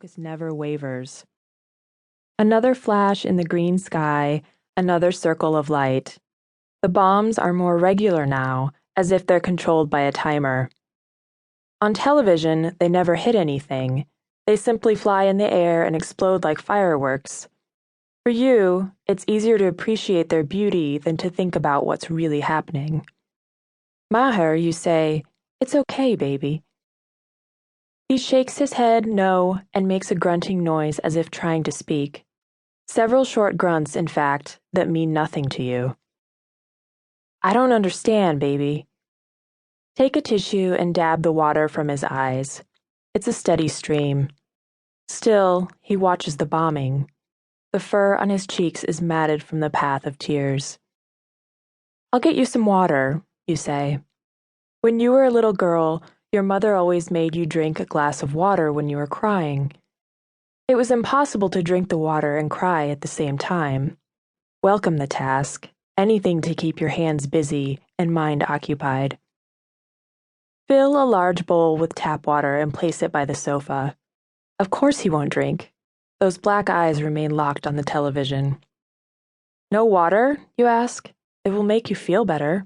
focus never wavers. Another flash in the green sky, another circle of light. The bombs are more regular now, as if they're controlled by a timer. On television, they never hit anything. They simply fly in the air and explode like fireworks. For you, it's easier to appreciate their beauty than to think about what's really happening. Mahir, you say, "It's okay, baby." He shakes his head no and makes a grunting noise as if trying to speak. Several short grunts, in fact, that mean nothing to you. "I don't understand, baby." Take a tissue and dab the water from his eyes. It's a steady stream. Still, he watches the bombing. The fur on his cheeks is matted from the path of tears. "I'll get you some water," you say. "When you were a little girl, your mother always made you drink a glass of water when you were crying. It was impossible to drink the water and cry at the same time. Welcome the task, anything to keep your hands busy and mind occupied." Fill a large bowl with tap water and place it by the sofa. Of course he won't drink. Those black eyes remain locked on the television. "No water?" you ask. "It will make you feel better.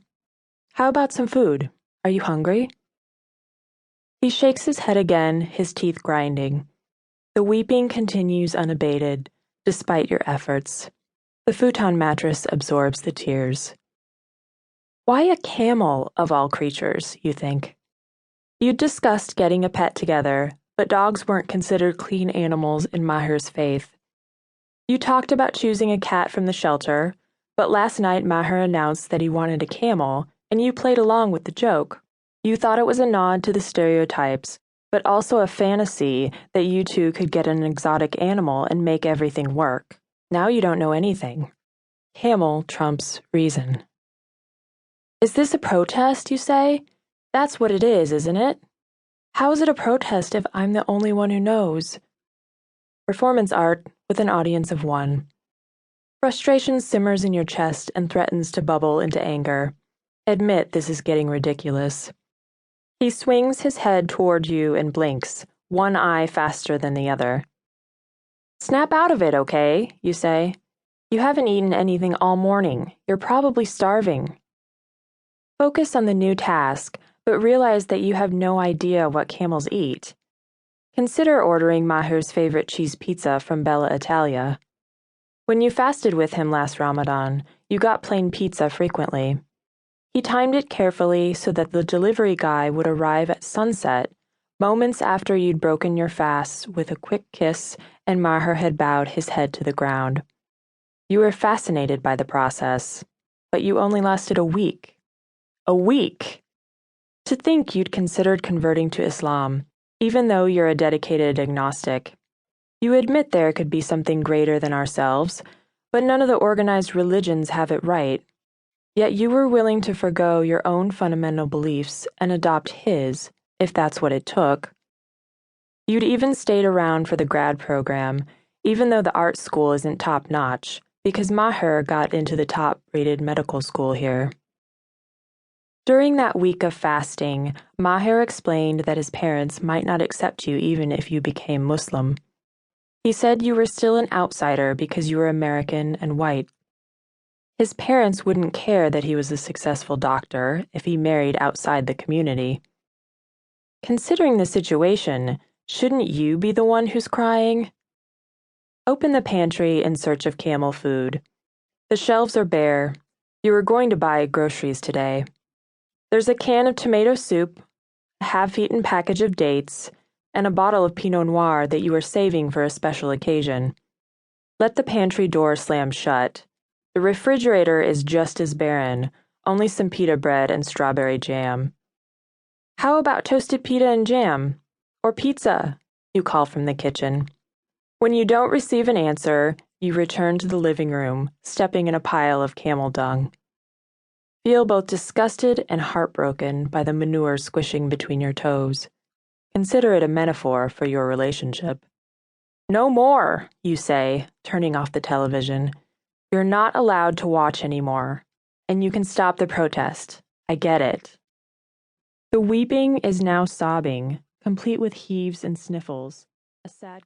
How about some food? Are you hungry?" He shakes his head again, his teeth grinding. The weeping continues unabated, despite your efforts. The futon mattress absorbs the tears. Why a camel, of all creatures, you think? You'd discussed getting a pet together, but dogs weren't considered clean animals in Mahir's faith. You talked about choosing a cat from the shelter, but last night Mahir announced that he wanted a camel, and you played along with the joke. You thought it was a nod to the stereotypes, but also a fantasy that you two could get an exotic animal and make everything work. Now you don't know anything. Camel trumps reason. "Is this a protest, you say? That's what it is, isn't it? How is it a protest if I'm the only one who knows?" Performance art with an audience of one. Frustration simmers in your chest and threatens to bubble into anger. Admit this is getting ridiculous. He swings his head toward you and blinks, one eye faster than the other. "Snap out of it, okay?" you say. "You haven't eaten anything all morning. You're probably starving." Focus on the new task, but realize that you have no idea what camels eat. Consider ordering Mahir's favorite cheese pizza from Bella Italia. When you fasted with him last Ramadan, you got plain pizza frequently. He timed it carefully so that the delivery guy would arrive at sunset, moments after you'd broken your fast with a quick kiss and Mahir had bowed his head to the ground. You were fascinated by the process, but you only lasted a week. A week! To think you'd considered converting to Islam, even though you're a dedicated agnostic. You admit there could be something greater than ourselves, but none of the organized religions have it right. Yet you were willing to forgo your own fundamental beliefs and adopt his, if that's what it took. You'd even stayed around for the grad program, even though the art school isn't top-notch, because Mahir got into the top-rated medical school here. During that week of fasting, Mahir explained that his parents might not accept you even if you became Muslim. He said you were still an outsider because you were American and white. His parents wouldn't care that he was a successful doctor if he married outside the community. Considering the situation, shouldn't you be the one who's crying? Open the pantry in search of camel food. The shelves are bare. You were going to buy groceries today. There's a can of tomato soup, a half-eaten package of dates, and a bottle of Pinot Noir that you were saving for a special occasion. Let the pantry door slam shut. The refrigerator is just as barren, only some pita bread and strawberry jam. "How about toasted pita and jam? Or pizza?" you call from the kitchen. When you don't receive an answer, you return to the living room, stepping in a pile of camel dung. Feel both disgusted and heartbroken by the manure squishing between your toes. Consider it a metaphor for your relationship. "No more," you say, turning off the television. "You're not allowed to watch anymore, and you can stop the protest. I get it." The weeping is now sobbing, complete with heaves and sniffles. A sad